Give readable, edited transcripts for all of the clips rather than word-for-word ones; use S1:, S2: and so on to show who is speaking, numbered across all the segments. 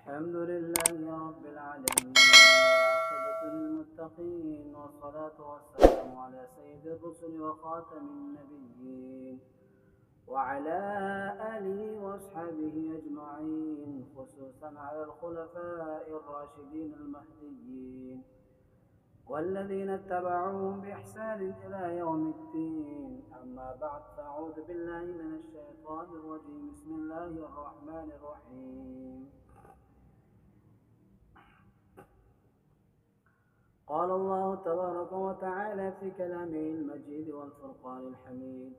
S1: الحمد لله رب العالمين والعاقبة للمتقين والصلاة والسلام على سيد الرسل وخاتم النبيين وعلى آله وأصحابه أجمعين، خصوصا على الخلفاء الراشدين المهديين والذين اتبعوهم بإحسان إلى يوم الدين. أما بعد، فأعوذ بالله من الشيطان الرجيم. بسم الله الرحمن الرحيم. قال الله تبارك وتعالى في كلامه المجيد والفرقان الحميد: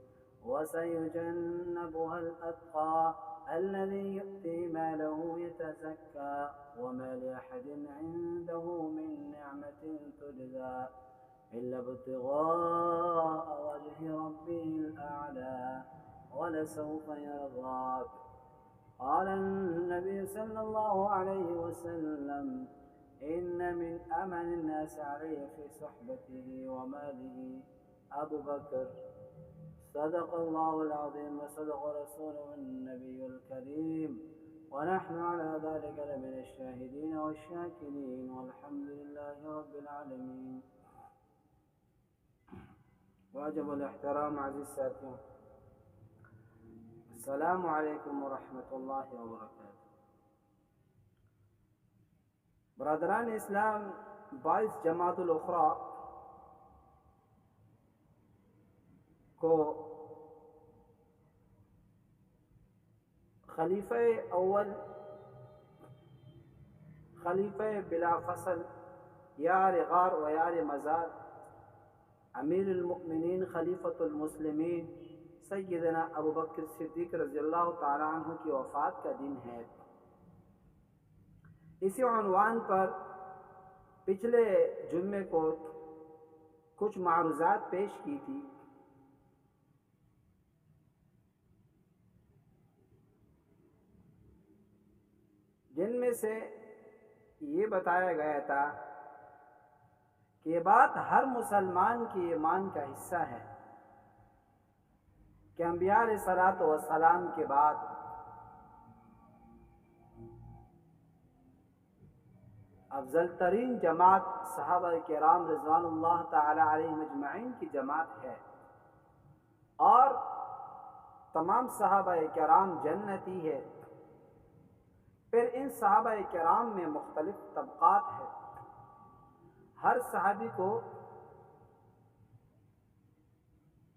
S1: وسيجنبها الأتقى الذي يؤتي ماله يتزكى وما لأحد عنده من نعمة تجزى إلا ابتغاء وجه ربه الأعلى ولسوف يرضى. قال النبي صلى الله عليه وسلم: إن من أمن الناس علي في صحبته وماله أبو بكر. صدق الله العظيم وصدق رسوله النبي الكريم، ونحن على ذلك لمن الشاهدين والشاكرين، والحمد لله رب العالمين. واجب الاحترام عزیز ساتھیوں، السلام علیکم ورحمۃ اللہ وبرکاتہ۔ برادران اسلام، 22 جماعت الاخری کو خلیفہ اول، خلیفہ بلا فصل، یار غار و یار مزار، امیر المؤمنین خلیفۃ المسلمین سیدنا ابو بکر صدیق رضی اللہ تعالیٰ عنہ کی وفات کا دن ہے۔ اسی عنوان پر پچھلے جمعے کو کچھ معروضات پیش کی تھی، جن میں سے یہ بتایا گیا تھا کہ یہ بات ہر مسلمان کی ایمان کا حصہ ہے کہ انبیاء علیہ الصلوۃ والسلام کے بعد افضل ترین جماعت صحابہ کرام رضوان اللہ تعالی علیہم اجمعین کی جماعت ہے، اور تمام صحابہ کرام جنتی ہے۔ پھر ان صحابہ کرام میں مختلف طبقات ہیں، ہر صحابی کو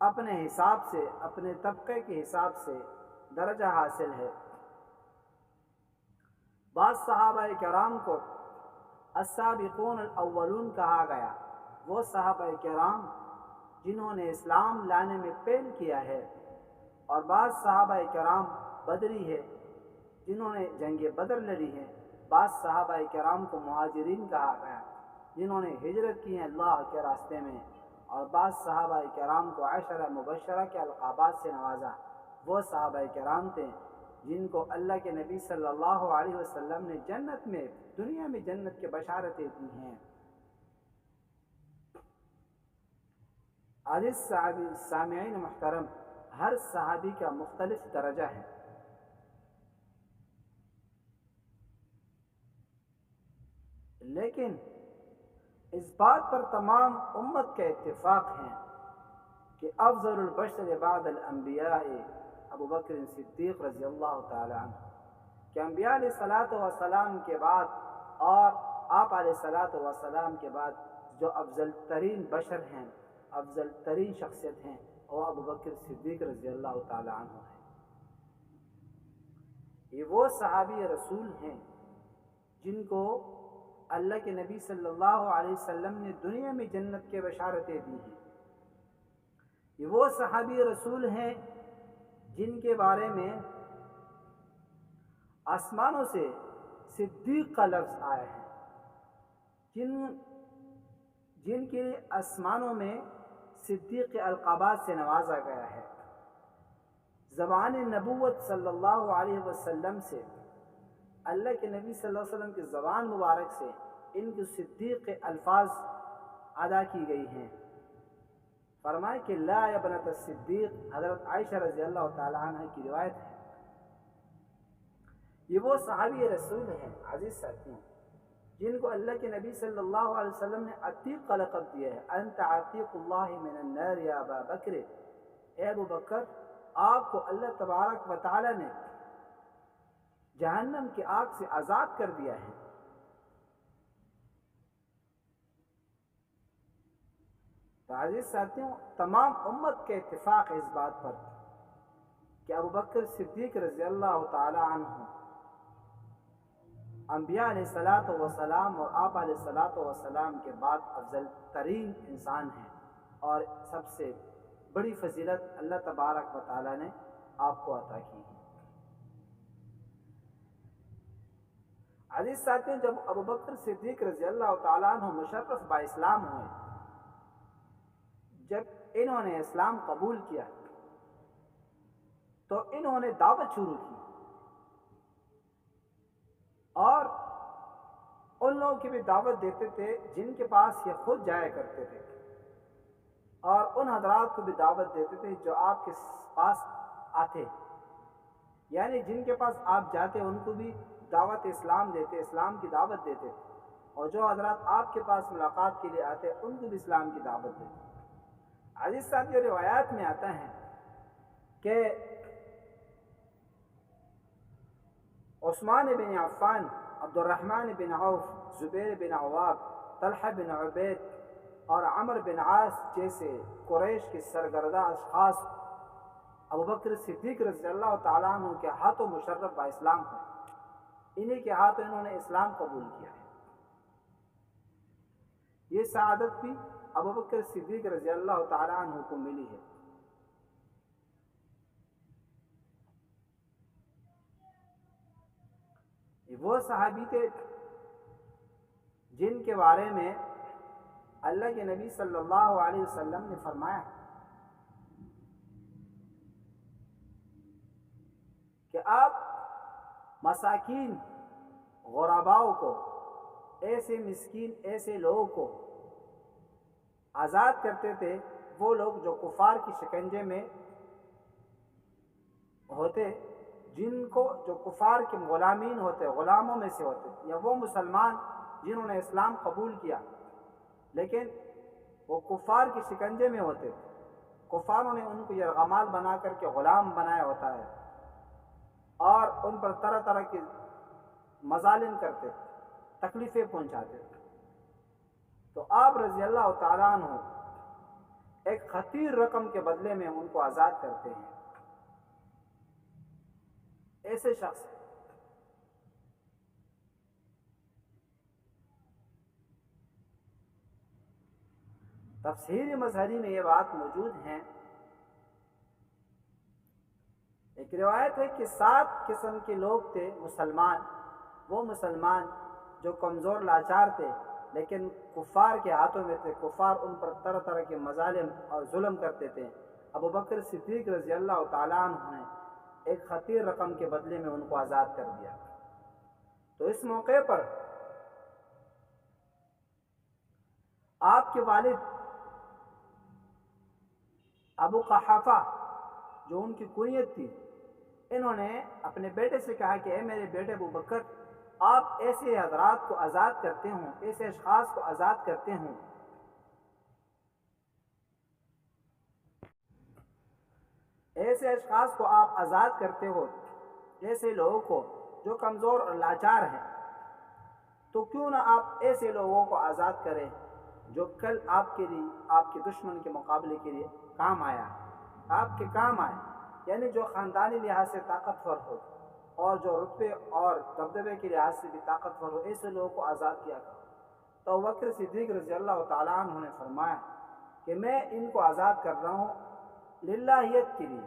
S1: اپنے حساب سے، اپنے طبقے کے حساب سے درجہ حاصل ہے۔ بعض صحابہ کرام کو السابقون الاولون کہا گیا، وہ صحابہ کرام جنہوں نے اسلام لانے میں پہل کیا ہے، اور بعض صحابہ کرام بدری ہے جنہوں نے جنگ بدر لڑی ہے۔ بعض صحابہ کرام کو مہاجرین کہا گیا جنہوں نے ہجرت کی ہے اللہ کے راستے میں، اور بعض صحابہ کرام کو عشرہ مبشرہ کے القابات سے نوازا۔ وہ صحابہ کرام تھے جن کو اللہ کے نبی صلی اللہ علیہ وسلم نے جنت میں، دنیا میں جنت کے بشارتیں دی ہیں۔ عزیز سامعین محترم، ہر صحابی کا مختلف درجہ ہے، لیکن اس بات پر تمام امت کا اتفاق ہے کہ افضل البشر بعد الانبیاء ابو بکر صدیق رضی اللہ تعالی عنہ، کہ انبیاء علیہ الصلوۃ والسلام کے بعد اور آپ علیہ الصلوۃ والسلام کے بعد جو افضل ترین بشر ہیں، افضل ترین شخصیت ہیں، وہ ابو بکر صدیق رضی اللہ تعالی عنہ ہیں۔ یہ وہ صحابی رسول ہیں جن کو اللہ کے نبی صلی اللہ علیہ وسلم نے دنیا میں جنت کے بشارتیں دی ہیں۔ یہ وہ صحابی رسول ہیں جن کے بارے میں آسمانوں سے صدیق کا لفظ آیا ہے، جن کے آسمانوں میں صدیق کے القابات سے نوازا گیا ہے۔ زبان نبوت صلی اللہ علیہ وسلم سے، اللہ کے نبی صلی اللہ علیہ وسلم کی زبان مبارک سے ان کے صدیق کے الفاظ ادا کی گئی ہیں۔ فرمائے کہ لا یا بنت الصدیق، حضرت عائشہ رضی اللہ تعالی عنہ کی روایت ہے یہ وہ صحابی رسول ہیں عزیز ساتھیوں جن کو اللہ کے نبی صلی اللہ علیہ وسلم نے عتیق کا لقب دیا ہے، انت عتیق اللہ من النار یا ابا بکر، اے ابو بکر آپ کو اللہ تبارک و تعالی نے جہنم کی آگ سے آزاد کر دیا ہے۔ تو عزیز ساتھیوں تمام امت کے اتفاق ہے اس بات پر کہ ابو بکر صدیق رضی اللہ تعالی عنہ انبیاء علیہ الصلوۃ والسلام اور آپ علیہ الصلوۃ والسلام کے بعد افضل ترین انسان ہیں، اور سب سے بڑی فضیلت اللہ تبارک و تعالی نے آپ کو عطا کی ہے۔ عزیز ساتھیوں جب ابو بکر صدیق رضی اللہ تعالیٰ عنہ مشرف با اسلام ہوئے، جب انہوں نے اسلام قبول کیا تو انہوں نے دعوت شروع کی، اور ان لوگوں کی بھی دعوت دیتے تھے جن کے پاس یہ خود جایا کرتے تھے، اور ان حضرات کو بھی دعوت دیتے تھے جو آپ کے پاس آتے، یعنی جن کے پاس آپ جاتے ان کو بھی دعوت اسلام دیتے، اسلام کی دعوت دیتے، اور جو حضرات آپ کے پاس ملاقات کے لیے آتے ان کو بھی اسلام کی دعوت دیتے۔ عزیز ساتھیوں روایات میں آتا ہے کہ عثمان بن عفان، عبد الرحمن بن عوف، زبیر بن عوام، طلحہ بن عبید اور عمر بن عاص جیسے قریش کے سرگردہ اشخاص ابو بکر صدیق رضی اللہ تعالیٰ عنہ کے ہاتھوں مشرف با اسلام ہوئے، انہی کے ہاتھوں انہوں نے اسلام قبول کیا ہے۔ یہ سعادت بھی ابو بکر صدیق رضی اللہ تعالیٰ عنہ کو ملی ہے۔ یہ وہ صحابی تھے جن کے بارے میں اللہ کے نبی صلی اللہ علیہ وسلم نے فرمایا کہ آپ مساکین غرباؤں کو، ایسے مسکین ایسے لوگوں کو آزاد کرتے تھے، وہ لوگ جو کفار کی شکنجے میں ہوتے، جن کو جو کفار کے غلامین ہوتے، غلاموں میں سے ہوتے، یا وہ مسلمان جنہوں نے اسلام قبول کیا لیکن وہ کفار کی شکنجے میں ہوتے، کفاروں نے ان کو یرغمال بنا کر کے غلام بنایا ہوتا ہے اور ان پر طرح طرح کے مظالم کرتے، تکلیفیں پہنچاتے، تو آپ رضی اللہ تعالیٰ عنہ ایک خطیر رقم کے بدلے میں ان کو آزاد کرتے ہیں۔ ایسے شخص تفسیر مظہری میں یہ بات موجود ہے، ایک روایت ہے کہ 7 قسم کے لوگ تھے مسلمان، وہ مسلمان جو کمزور لاچار تھے لیکن کفار کے ہاتھوں میں تھے، کفار ان پر طرح طرح کے مظالم اور ظلم کرتے تھے، ابو بکر صدیق رضی اللہ تعالیٰ عنہ نے ایک خطیر رقم کے بدلے میں ان کو آزاد کر دیا۔ تو اس موقع پر آپ کے والد ابو قحافہ جو ان کی کنیت تھی، انہوں نے اپنے بیٹے سے کہا کہ اے میرے بیٹے ابو بکر، آپ ایسے حضرات کو آزاد کرتے ہوں، ایسے اشخاص کو آزاد کرتے ہوں ایسے اشخاص کو آپ آزاد کرتے ہو، ایسے لوگوں کو جو کمزور اور لاچار ہیں، تو کیوں نہ آپ ایسے لوگوں کو آزاد کریں جو کل آپ کے لیے، آپ کے دشمن کے مقابلے کے لیے کام آیا، آپ کے کام آئے، یعنی جو خاندانی لحاظ سے طاقتور ہو اور جو رتبے اور دبدبے کے لحاظ سے بھی طاقتور ہو، ایسے لوگوں کو آزاد کیا کرو۔ تو ابو بکر صدیق رضی اللہ تعالیٰ عنہ نے فرمایا کہ میں ان کو آزاد کر رہا ہوں للہیت کے لیے،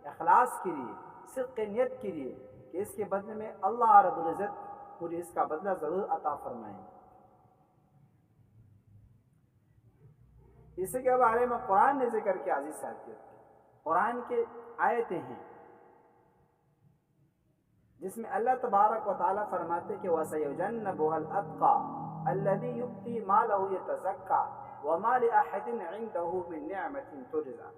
S1: اخلاص کے لیے، صدق نیت کے لیے، کہ اس کے بدلے میں اللہ رب العزت مجھے اس کا بدلہ ضرور عطا فرمائیں گے۔ اسی کے بارے میں قرآن نے ذکر کیا عزیز ساتھیو، قرآن کے آیتیں ہیں جس میں اللہ تبارک و تعالیٰ فرماتے کہ وَسَيُجَنَّبُهَا الْأَتْقَى الَّذِي يُؤْتِي مَالَهُ يَتَزَكَّى وَمَا لِأَحَدٍ عِندَهُ مِن نِعْمَةٍ تُجْزَى۔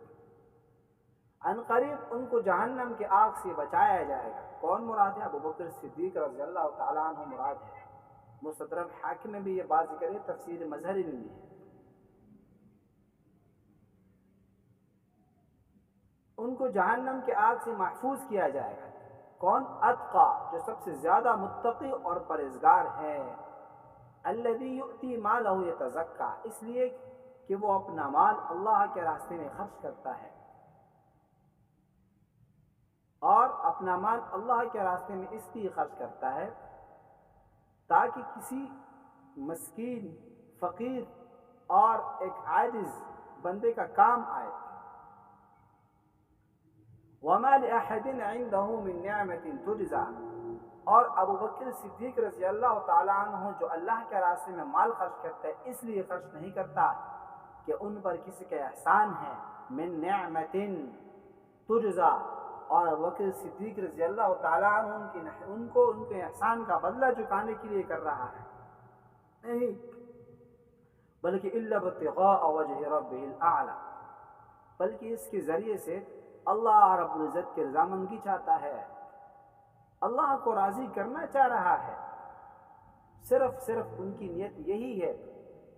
S1: ان قریب ان کو جہنم کی آگ سے بچایا جائے گا۔ کون مراد ہے؟ ابو بکر صدیق رضی اللہ تعالیٰ عنہ مراد ہے۔ مستدرک حاکم میں بھی یہ بات ذکر ہے، تفسیر مظہری میں بھی ہے۔ ان کو جہنم کے آگ سے محفوظ کیا جائے گا۔ کون؟ اتقا، جو سب سے زیادہ متقی اور پرہیزگار ہے۔ الذی یؤتی مالہ یتزکا، اس لیے کہ وہ اپنا مال اللہ کے راستے میں خرچ کرتا ہے، اور اپنا مال اللہ کے راستے میں اس لیے خرچ کرتا ہے تاکہ کسی مسکین، فقیر اور ایک عاجز بندے کا کام آئے۔ وَمَا لِأَحَدٍ عِنْدَهُ مِنْ نِعْمَةٍ تُجْزَى، اور ابو بکر صدیق رضی اللہ تعالیٰ عنہ جو اللہ کے راستے میں مال خرچ کرتا ہے اس لیے خرچ نہیں کرتا کہ ان پر کسی کا احسان ہے، من نعمت تجزا، اور ابو بکر صدیق رضی اللہ تعالیٰ عنہ ان کے احسان کا بدلہ چکانے کے لیے کر رہا ہے، نہیں بلکہ الا ابتغاء وجہ ربہ الاعلی، بلکہ اس کے ذریعے سے اللہ رب العزت کی رضامندی چاہتا ہے، اللہ کو راضی کرنا چاہ رہا ہے، صرف ان کی نیت یہی ہے۔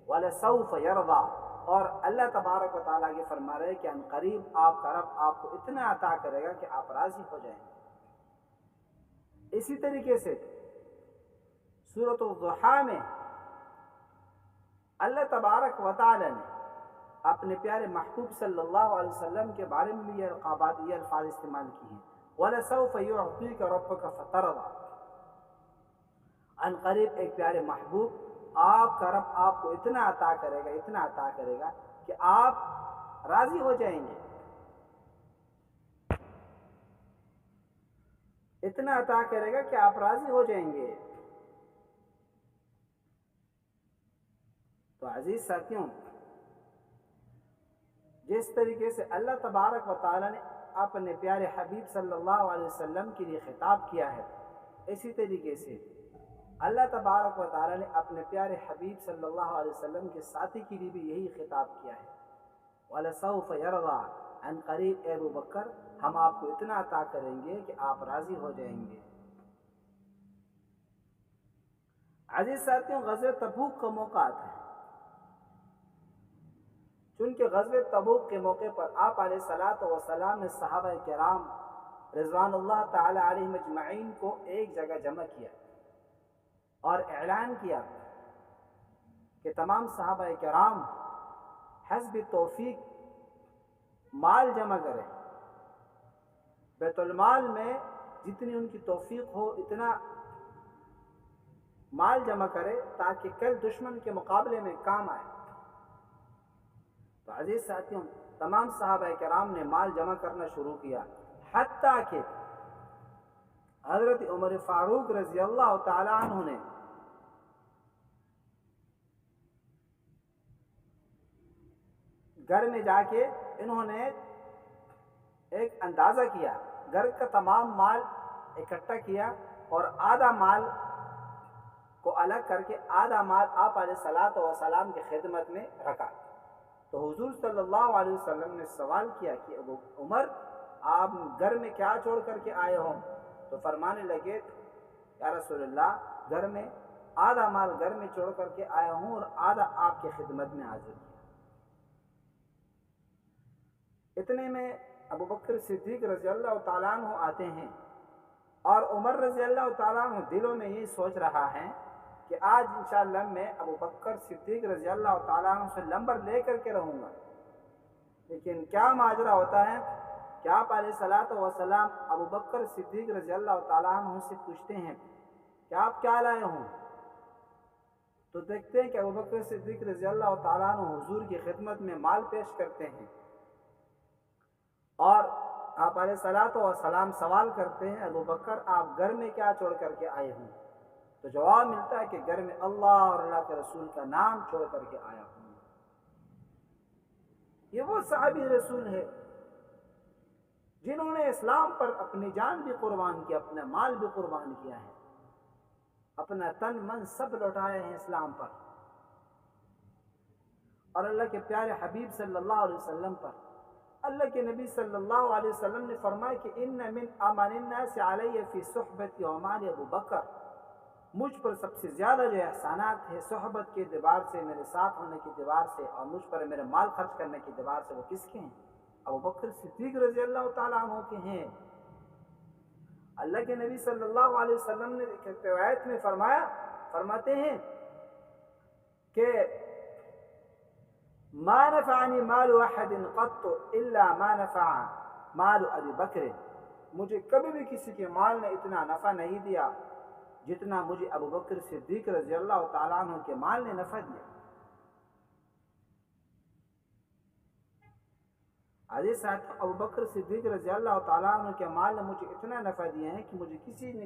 S1: وَلَسَوْفَ يَرْضَى، اور اللہ تبارک و تعالیٰ یہ فرما رہے کہ ان قریب آپ کا رب آپ کو اتنا عطا کرے گا کہ آپ راضی ہو جائیں گے۔ اسی طریقے سے سورۃ الضحیٰ میں اللہ تبارک و تعالیٰ نے اپنے پیارے محبوب صلی اللہ علیہ وسلم کے بارے میں بھی یہ الفاظ استعمال کی ہیں، وَلَسَوْفَ يُعْطِيكَ رَبُّكَ فَتَرْضَى، ان قریب ایک پیارے محبوب آپ کا رب آپ کو اتنا عطا کرے گا کہ آپ راضی ہو جائیں گے، اتنا عطا کرے گا کہ آپ راضی ہو جائیں گے۔ تو عزیز ساتھیوں، جس طریقے سے اللہ تبارک و تعالیٰ نے اپنے پیارے حبیب صلی اللہ علیہ وسلم کے لیے خطاب کیا ہے، اسی طریقے سے اللہ تبارک و تعالیٰ نے اپنے پیارے حبیب صلی اللہ علیہ وسلم کے ساتھی کے لیے بھی یہی خطاب کیا ہے، وَلَسَوْفَ يَرْضَى، ان قریب اے ابو بکر ہم آپ کو اتنا عطا کریں گے کہ آپ راضی ہو جائیں گے۔ عزیز ساتھیوں، غزوہ تبوک کا موقع آتا ہے، چونکہ غزوہ تبوک کے موقع پر آپ علیہ الصلوۃ والسلام نے صحابہ کرام رضوان اللہ تعالی علیہم اجمعین کو ایک جگہ جمع کیا اور اعلان کیا کہ تمام صحابہ کرام حسب توفیق مال جمع کریں، بیت المال میں جتنی ان کی توفیق ہو اتنا مال جمع کرے تاکہ کل دشمن کے مقابلے میں کام آئے۔ تو عزیز ساتھیوں، تمام صحابہ کرام نے مال جمع کرنا شروع کیا، حتیٰ کہ حضرت عمر فاروق رضی اللہ تعالی عنہ نے گھر میں جا کے انہوں نے ایک اندازہ کیا، گھر کا تمام مال اکٹھا کیا اور آدھا مال کو الگ کر کے آدھا مال آپ علیہ الصلوۃ والسلام کی خدمت میں رکھا۔ تو حضور صلی اللہ علیہ وسلم نے سوال کیا کہ ابو عمر آپ گھر میں کیا چھوڑ کر کے آئے ہوں؟ تو فرمانے لگے یا رسول اللہ، گھر میں آدھا مال گھر میں چھوڑ کر کے آیا ہوں اور آدھا آپ کی خدمت میں حاضر کیا۔ اتنے میں ابو بکر صدیق رضی اللہ تعالیٰ عنہ آتے ہیں، اور عمر رضی اللہ تعالیٰ عنہ دلوں میں یہ سوچ رہا ہے کہ آج انشاءاللہ میں ابو بکر صدیق رضی اللہ تعالیٰ عنہ سے نمبر لے کر کے رہوں گا۔ لیکن کیا ماجرا ہوتا ہے کہ آپ علیہ الصلوۃ والسلام ابو بکر صدیق رضی اللہ تعالیٰ عنہ سے پوچھتے ہیں کہ آپ کیا لائے ہوں؟ تو دیکھتے ہیں کہ ابو بکر صدیق رضی اللہ تعالیٰ عنہ حضور کی خدمت میں مال پیش کرتے ہیں، اور آپ علیہ الصلوۃ والسلام سوال کرتے ہیں ابو بکر آپ گھر میں کیا چھوڑ کر کے آئے ہوں؟ تو جواب ملتا ہے کہ گھر میں اللہ اور اللہ کے رسول کا نام چھوڑ کر کے آیا ہوں۔ یہ وہ صحابی رسول ہے جنہوں نے اسلام پر اپنی جان بھی قربان کی، اپنا مال بھی قربان کیا ہے، اپنا تن من سب لوٹائے ہیں اسلام پر، اور اللہ کے پیارے حبیب صلی اللہ علیہ وسلم پر اللہ کے نبی صلی اللہ علیہ وسلم نے فرمایا کہ ان من امان الناس علی فی صحبت عمر ابو بکر، مجھ پر سب سے زیادہ جو احسانات ہے صحبت کے اعتبار سے، میرے ساتھ ہونے کے اعتبار سے، اور مجھ پر میرے مال خرچ کرنے کے اعتبار سے، وہ کس کے ہیں؟ ابو بکر صدیق رضی اللہ تعالیٰ عنہ کے ہیں۔ اللہ کے نبی صلی اللہ علیہ وسلم نے ایک روایت میں فرماتے ہیں کہ ما نفعنی مال احد قط الا ما نفع مال ابی بکر، مجھے کبھی بھی کسی کے مال نے اتنا نفع نہیں دیا جتنا مجھے ابو بکر صدیق رضی اللہ تعالیٰ عنہ کے مال نے نفع دیا۔ عزیز ساتھ، ابو بکر صدیق رضی اللہ تعالیٰ عنہ کے مال نے مجھے اتنا نفع دیا ہے کہ مجھے کسی نے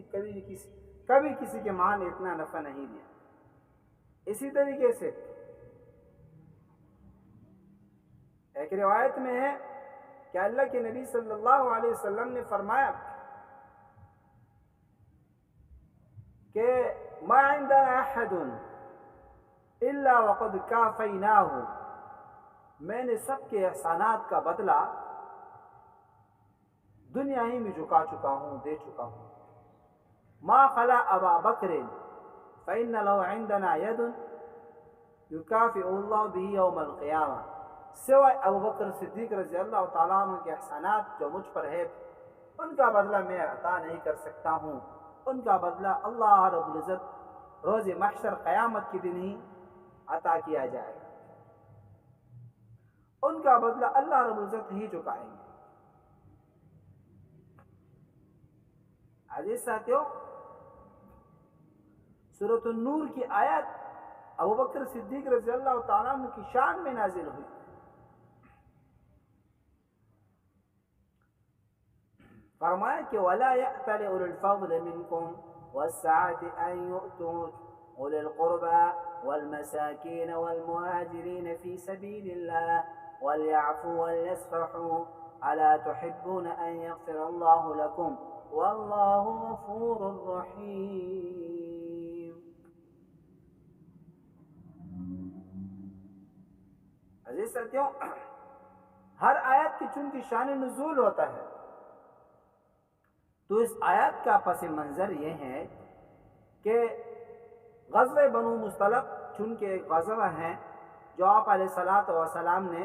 S1: کبھی کسی کے مال نے اتنا نفع نہیں دیا۔ اسی طریقے سے ایک روایت میں ہے کہ اللہ کے نبی صلی اللہ علیہ وسلم نے فرمایا کہ ما عندنا احد الا وقد کافیناہ، میں نے سب کے احسانات کا بدلہ دنیا ہی میں چکا چکا ہوں، دے چکا ہوں۔ ما خلا ابا بکر فإن له عندنا ید یکافئ اللہ بہ یوم القیامہ، سوائے ابو بکر صدیق رضی اللہ تعالیٰ عنہ کے احسانات جو مجھ پر ہے، ان کا بدلہ میں عطا نہیں کر سکتا ہوں، ان کا بدلہ اللہ رب العزت روز محشر قیامت کے دن ہی عطا کیا جائے گا، ان کا بدلہ اللہ رب العزت ہی چکائیں گے۔ عزیز ساتھیوں، سورۃ النور کی آیت ابو بکر صدیق رضی اللہ تعالیٰ عنہ کی شان میں نازل ہوئی۔ فرمایا کہ وَلَا يَأْتَلِ أُولُو الْفَضْلِ مِنْكُمْ وَالسَّعَةِ أَنْ يُؤْتُوا أُولِي الْقُرْبَى وَالْمَسَاكِينَ وَالْمُهَاجِرِينَ فِي سَبِيلِ اللَّهِ وَلْيَعْفُوا وَلْيَصْفَحُوا أَلَا تُحِبُّونَ أَنْ يَغْفِرَ اللَّهُ لَكُمْ وَاللَّهُ غَفُورٌ رَحِيمٌ۔ عزیز ساتھیوں، ہر آیت کی چونکہ شان نزول ہوتا ہے، تو اس آیت کا پس منظر یہ ہے کہ غزوہ بنو مصطلق چونکہ ایک غزوہ ہے جو آپ علیہ الصلوۃ والسلام نے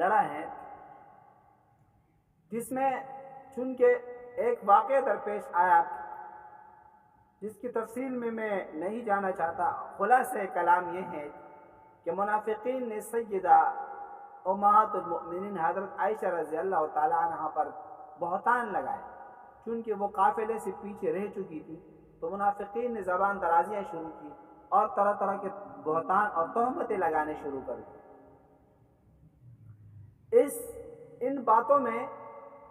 S1: لڑا ہے، جس میں چونکہ ایک واقعہ درپیش آیا جس کی تفصیل میں نہیں جانا چاہتا، خلاصہ کلام یہ ہے کہ منافقین نے سیدہ امہات المؤمنین حضرت عائشہ رضی اللہ تعالیٰ عنہ پر بہتان لگائے، چونکہ وہ قافلے سے پیچھے رہ چکی تھی، تو منافقین نے زبان درازیاں شروع کی اور طرح طرح کے بہتان اور تہمتیں لگانے شروع کر دی۔ ان باتوں میں،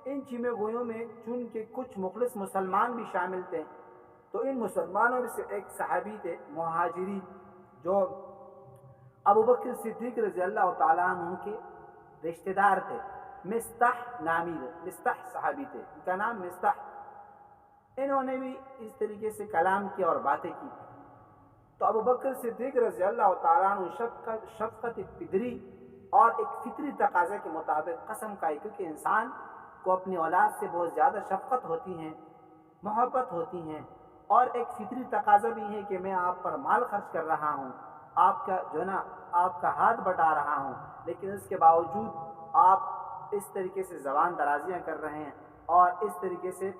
S1: ان چیمے گوئیوں میں چونکہ کچھ مخلص مسلمان بھی شامل تھے، تو ان مسلمانوں میں سے ایک صحابی تھے مہاجری، جو ابو بکر صدیق رضی اللہ تعالیٰ عنہ کے رشتہ دار تھے، مستح صحابی تھے، ان کا نام مستح۔ انہوں نے بھی اس طریقے سے کلام کیا اور باتیں کی، تو ابو بکر صدیق رضی اللہ تعالیٰ عنہ شفقت فطری اور ایک فطری تقاضے کے مطابق قسم کھائی، کیونکہ انسان کو اپنی اولاد سے بہت زیادہ شفقت ہوتی ہے، محبت ہوتی ہے، اور ایک فطری تقاضا بھی ہے کہ میں آپ پر مال خرچ کر رہا ہوں، آپ کا جو نا آپ کا ہاتھ بٹا رہا ہوں، لیکن اس کے باوجود آپ اس طریقے سے زبان درازیاں کر رہے ہیں، اور اس طریقے سے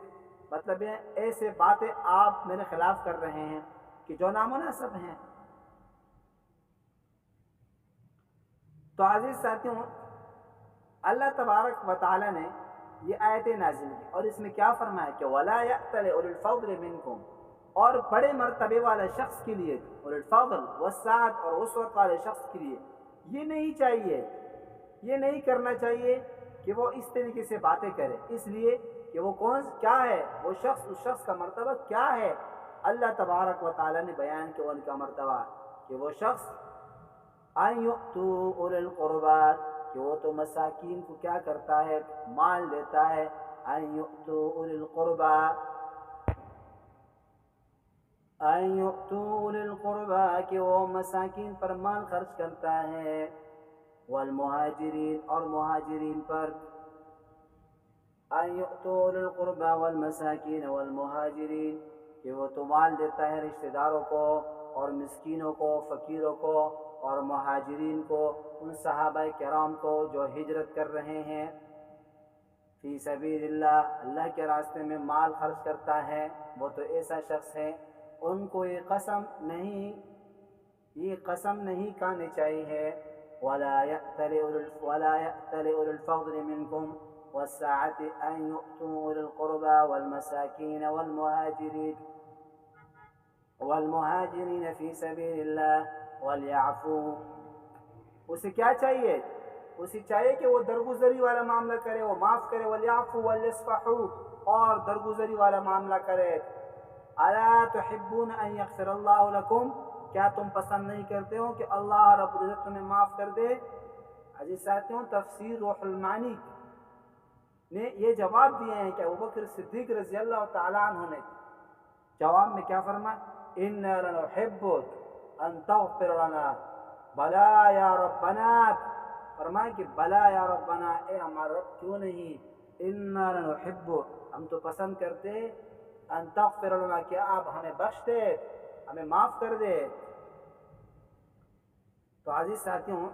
S1: مطلب ہے ایسے باتیں آپ میرے خلاف کر رہے ہیں کہ جو نامناسب ہیں۔ تو عزیز ساتھیوں، اللہ تبارک و تعالی نے یہ آیتیں نازل کی اور اس میں کیا فرمایا کہ وَلَا يَأْتَلِ أُولِي الْفَضْلِ مِنْكُمْ، اور بڑے مرتبے والے شخص کے لیے، أُولِي الْفَضْل وَالسَّعَةِ اور وسعت والے شخص کے لیے یہ نہیں چاہیے، یہ نہیں کرنا چاہیے کہ وہ اس طریقے سے باتیں کرے، اس لیے کہ وہ کیا ہے وہ شخص، اس شخص کا مرتبہ کیا ہے۔ اللہ تبارک و تعالی نے بیان کیا ان کا مرتبہ کہ وہ شخص أَن يُؤْتُوا أُولِي الْقُرْبَى، کہ وہ تو مساکین کو کیا کرتا ہے، مال دیتا ہے۔ أَن يُؤْتُوا أُولِي الْقُرْبَى، أَن يُؤْتُوا أُولِي الْقُرْبَى، کہ وہ مساکین پر مال خرچ کرتا ہے، والمہاجرین اور مہاجرین پر، ان یؤتوا اولی القربى والمساکین والمہاجرین، کہ وہ تو مال دیتا ہے رشتہ داروں کو اور مسکینوں کو، فقیروں کو اور مہاجرین کو، ان صحابہ کرام کو جو ہجرت کر رہے ہیں فی سبیل اللہ، اللہ کے راستے میں مال خرچ کرتا ہے، وہ تو ایسا شخص ہے ان کو یہ قسم نہیں کھانی چاہیے ولا يأتل أولو الفضل منكم والسعة أن يؤتوا أولي القربى والمساكين والمهاجرين في سبيل الله وليعفوا. اسے کیا چاہیے؟ اسے چاہیے کہ وہ درگزری والا معاملہ کرے، وہ معاف کرے، ولیعفو ولیصفحوا، اور درگزری والا معاملہ کرے. الا تحبون ان یغفر اللہ لکم، کیا تم پسند نہیں کرتے ہو کہ اللہ رب العزت تمہیں معاف کر دے؟ عزیز ساتھیوں، تفسیر روح المعانی نے یہ جواب دیے ہیں کہ ابوبکر صدیق رضی اللہ تعالیٰ عنہ نے جواب میں کیا فرمایا؟ انا لنحب ان تغفر لنا بلا یا ربنا، فرمائے کہ بلا یا ربنا، اے ہمارا رب کیوں نہیں، انا لنحب، ہم تو پسند کرتے، ان تغفر لنا، کہ آپ ہمیں بخش دے، ہمیں معاف کر دے. تو عزیز ساتھیوں،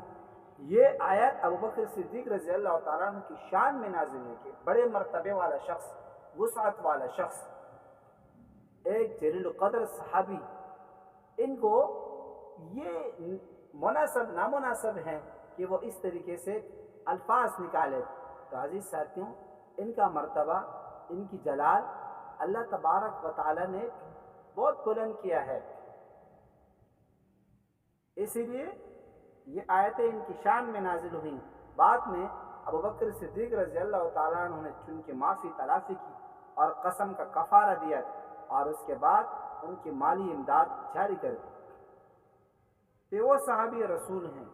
S1: یہ آیت ابوبکر صدیق رضی اللہ تعالیٰ عنہ کی شان میں نازل ہے کہ بڑے مرتبے والا شخص، وسعت والا شخص، ایک جلیل القدر صحابی، ان کو یہ نامناسب ہے کہ وہ اس طریقے سے الفاظ نکالے. تو عزیز ساتھیوں، ان کا مرتبہ، ان کی جلال اللہ تبارک و تعالی نے بہت بلند کیا ہے، اسی لیے یہ آیتیں ان کی شان میں نازل ہوئیں. بعد میں ابوبکر صدیق رضی اللہ تعالیٰ عنہ نے چن کے معافی تلافی کی اور قسم کا کفارہ دیا، اور اس کے بعد ان کی مالی امداد جاری کر دی کہ وہ صحابی رسول ہیں.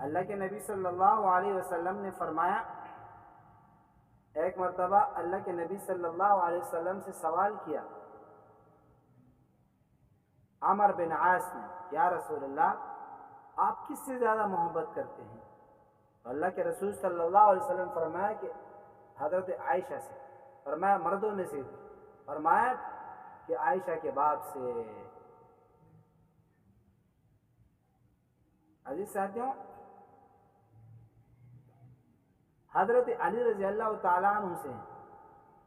S1: اللہ کے نبی صلی اللہ علیہ وسلم نے فرمایا، ایک مرتبہ اللہ کے نبی صلی اللہ علیہ وسلم سے سوال کیا عمر بن عاص نے، یا رسول اللہ آپ کس سے زیادہ محبت کرتے ہیں؟ اللہ کے رسول صلی اللہ علیہ وسلم فرمایا کہ حضرت عائشہ سے. فرمایا مردوں میں سے؟ فرمایا کہ عائشہ کے باپ سے. عزیز ساتھیوں، حضرت علی رضی اللہ تعالیٰ عنہ سے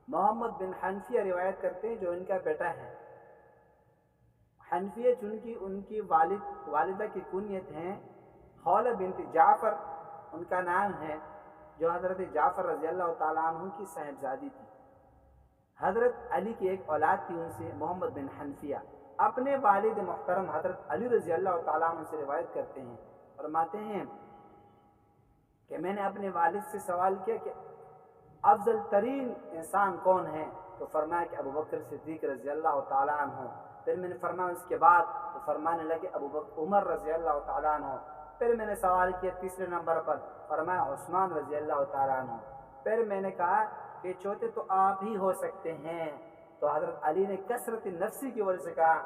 S1: محمد بن حنفیہ روایت کرتے ہیں جو ان کا بیٹا ہے. حنفیہ چونکہ ان کی والدہ کی کنیت ہیں خولہ بنت جعفر، ان کا نام ہے، جو حضرت جعفر رضی اللہ تعالیٰ عنہ کی صاحبزادی تھی. حضرت علی کی ایک اولاد تھی ان سے، محمد بن حنفیہ. اپنے والد محترم حضرت علی رضی اللہ تعالیٰ عنہ سے روایت کرتے ہیں، فرماتے ہیں کہ میں نے اپنے والد سے سوال کیا کہ افضل ترین انسان کون ہے؟ تو فرمایا کہ ابوبکر صدیق رضی اللہ تعالیٰ عنہ. پھر میں نے فرمایا اس کے بعد؟ تو فرمانے لگے ابوبکر عمر رضی اللہ تعالیٰ عنہ. پھر میں نے سوال کیا تیسرے نمبر پر، فرمایا عثمان رضی اللہ تعالیٰ عنہ. پھر میں نے کہا کہ چوتھے تو آپ ہی ہو سکتے ہیں. تو حضرت علی نے کثرت نفسی کی وجہ سے کہا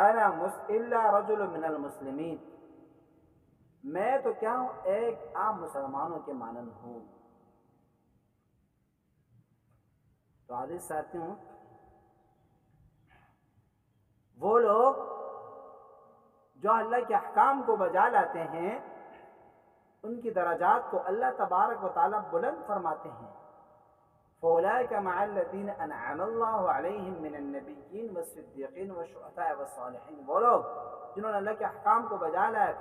S1: انا الا رجل من المسلمین، میں تو کیا ہوں، ایک عام مسلمانوں کے مانند ہوں. تو عزیز ساتھیوں، وہ لوگ جو اللہ کے احکام کو بجا لاتے ہیں ان کی درجات کو اللہ تبارک و تعالی بلند فرماتے ہیں. فَأُولَٰئِكَ مَعَ الَّذِينَ أَنْعَمَ اللَّهُ عَلَيْهِم مِّنَ النَّبِيِّينَ وَالصِّدِّيقِينَ وَالشُّهَدَاءِ وَالصَّالِحِينَ. وہ لوگ جنہوں نے اللہ کے احکام کو بجا لایا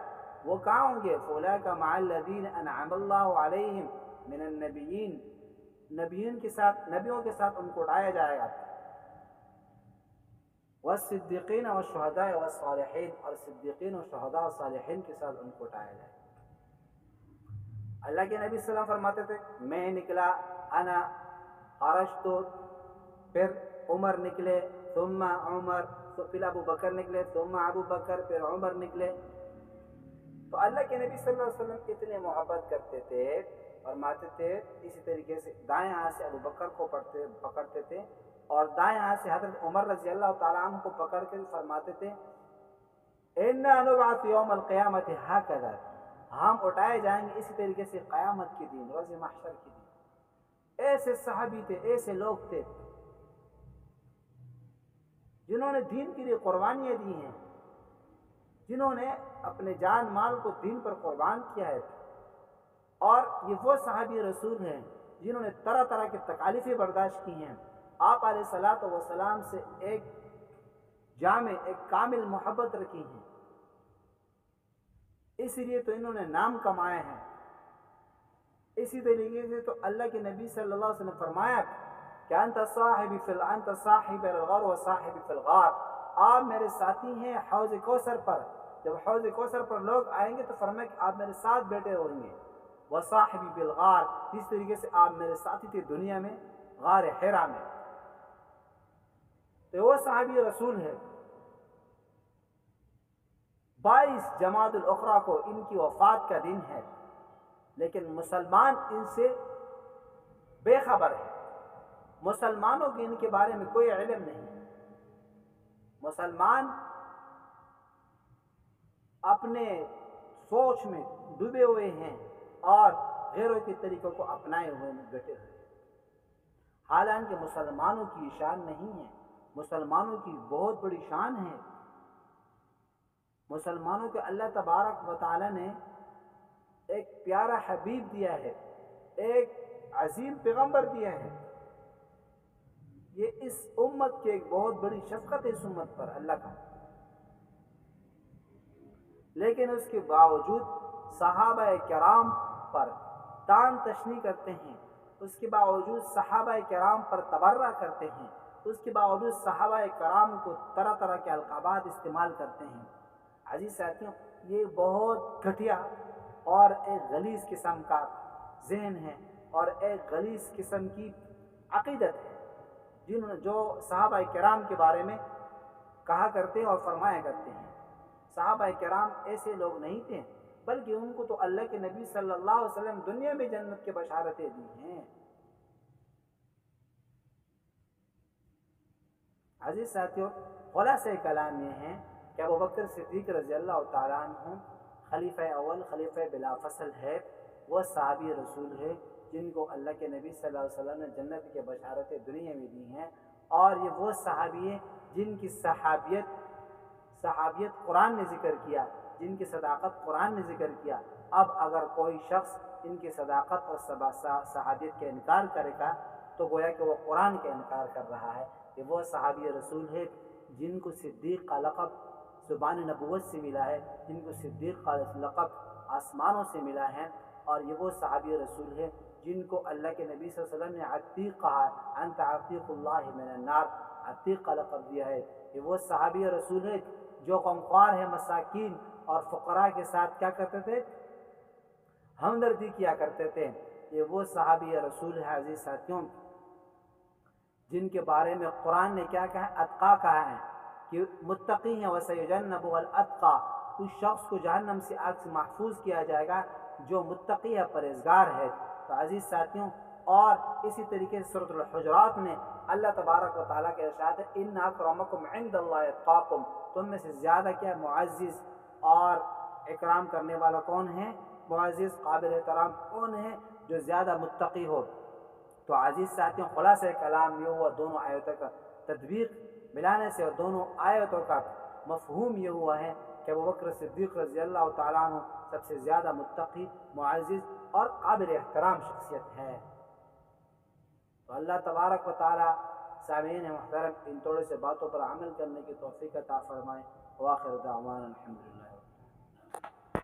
S1: وہ کہاں ہوں گے؟ فَأُولَٰئِكَ مَعَ الَّذِينَ أَنْعَمَ اللَّهُ عَلَيْهِم مِّنَ النَّبِيِّينَ، نبیوں کے ساتھ ان کو اٹھایا جائے گا. والصدیقین والشہداء والصالحین، اور صدیقین اور شہداء اور صالحین کے ساتھ ان کو اٹھایا جائے. اللہ کے نبی صلی اللہ علیہ وسلم فرماتے تھے میں نکلا، انا خرجت، پھر عمر نکلے، ثم عمر، پھر ابو بکر نکلے، ثم ابو بکر، پھر عمر نکلے. تو اللہ کے نبی صلی اللہ علیہ وسلم اتنے محبت کرتے تھے، فرماتے تھے اسی طریقے سے دائیں ہاتھ سے ابو بکر کو پکڑتے تھے اور دائیں ہاتھ سے حضرت عمر رضی اللہ تعالیٰ عنہ کو پکڑ کے فرماتے تھے اِنَّا نُبْعَثُ يَوْمَ الْقِيَامَةِ هَكَذَا، ہم اٹھائے جائیں گے اسی طریقے سے قیامت کے دن، روز محشر کے دن۔ ایسے صحابی تھے، ایسے لوگ تھے جنہوں نے دین کے لیے قربانیاں دی ہیں، جنہوں نے اپنے جان مال کو دین پر قربان کیا ہے، اور یہ وہ صحابی رسول ہیں جنہوں نے طرح طرح کی تکالیفیں برداشت کی ہیں، آپ علیہ الصلوۃ والسلام سے ایک جامع، ایک کامل محبت رکھی ہیں، اسی لیے تو انہوں نے نام کمائے ہیں۔ اسی طریقے سے تو اللہ کے نبی صلی اللہ علیہ وسلم فرمایا کہ انت صاحب الغار و صاحب فی الغار، آپ میرے ساتھی ہیں حوض کوثر پر، جب حوض کوثر پر لوگ آئیں گے تو فرمایا کہ آپ میرے ساتھ بیٹھے رہیں گے، وہ صاحبی بالغار، اس طریقے سے آپ میرے ساتھی تھے دنیا میں غار حرا میں۔ تو وہ صحابی رسول ہے۔ 22 جمادی الاخری کو ان کی وفات کا دن ہے، لیکن مسلمان ان سے بے خبر ہے، مسلمانوں کی ان کے بارے میں کوئی علم نہیں۔ مسلمان اپنے سوچ میں ڈوبے ہوئے ہیں اور غیروں کے طریقوں کو اپنائے ہوئے بیٹھے ہوئے ہیں، حالانکہ مسلمانوں کی شان نہیں ہے، مسلمانوں کی بہت بڑی شان ہے۔ مسلمانوں کو اللہ تبارک و تعالی نے ایک پیارا حبیب دیا ہے، ایک عظیم پیغمبر دیا ہے، یہ اس امت کی ایک بہت بڑی شفقت ہے اس امت پر اللہ کا، لیکن اس کے باوجود صحابہ کرام پر تان تشنیع کرتے ہیں، اس کے باوجود صحابہ کرام پر تبرہ کرتے ہیں، اس کے باوجود صحابہ کرام کو طرح طرح کے القابات استعمال کرتے ہیں۔ عزیز ساتھیوں، یہ بہت گھٹیا اور ایک غلیظ قسم کا ذہن ہے اور ایک غلیظ قسم کی عقیدت ہے جو صحابہ کرام کے بارے میں کہا کرتے ہیں اور فرمایا کرتے ہیں۔ صحابہ کرام ایسے لوگ نہیں تھے، بلکہ ان کو تو اللہ کے نبی صلی اللہ علیہ وسلم دنیا میں جنت کے بشارتیں دی ہیں۔ عزیز ساتھیوں، خلاصہ کلام یہ ہے کہ ابوبکر صدیق رضی اللہ تعالیٰ عنہ خلیفہ اول، خلیفہ بلا فصل ہے، وہ صحابی رسول ہے جن کو اللہ کے نبی صلی اللہ علیہ وسلم نے جنت کے بشارتیں دنیا میں دی ہیں، اور یہ وہ صحابی ہیں جن کی صحابیت قرآن نے ذکر کیا، جن کی صداقت قرآن نے ذکر کیا۔ اب اگر کوئی شخص ان کی صداقت اور صحابیت کا انکار کرے گا تو گویا کہ وہ قرآن کا انکار کر رہا ہے۔ یہ وہ صحابی رسول ہے جن کو صدیق کا لقب زبان نبوت سے ملا ہے، جن کو صدیق کا لقب آسمانوں سے ملا ہے، اور یہ وہ صحابی رسول ہے جن کو اللہ کے نبی صلی اللہ علیہ وسلم نے عتیق کہا، انت عتیق اللہ من النار، عتیق کا لقب دیا ہے۔ یہ وہ صحابی رسول ہے جو غمخوار ہے، مساکین اور فقراء کے ساتھ کیا کرتے تھے؟ ہمدردی کیا کرتے تھے۔ یہ وہ صحابی رسول ہے عزیز ساتھیوں جن کے بارے میں قرآن نے کیا کہا؟ اتقا کہا ہے کہ متقی ہیں، وَسَيُجَنَّبُهَا الْأَتْقَى، اس شخص کو جہنم سے آگ سے محفوظ کیا جائے گا جو متقی ہے، پرہیزگار ہے۔ تو عزیز ساتھیوں، اور اسی طریقے سے سورۃ الحجرات میں اللہ تبارک و تعالیٰ کے ارشاد ہے ان اکرمکم عند اللہ اتقاکم، تم میں سے زیادہ کیا معزز اور اکرام کرنے والا کون ہے؟ معزز قابل احترام کون ہے؟ جو زیادہ متقی ہو۔ تو عزیز ساتھیوں، خلاصہ کلام یہ ہوا، دونوں آیتوں کا تطبیق ملانے سے اور دونوں آیتوں کا مفہوم یہ ہوا ہے کہ ابوبکر صدیق رضی اللہ تعالیٰ عنہ سب سے زیادہ متقی، معزز اور قابل احترام شخصیت ہے۔ تو اللہ تبارک و تعالیٰ سامعین محترم ان تھوڑے سے باتوں پر عمل کرنے کی توفیق عطا فرمائے۔ وآخر دعوانا الحمدللہ۔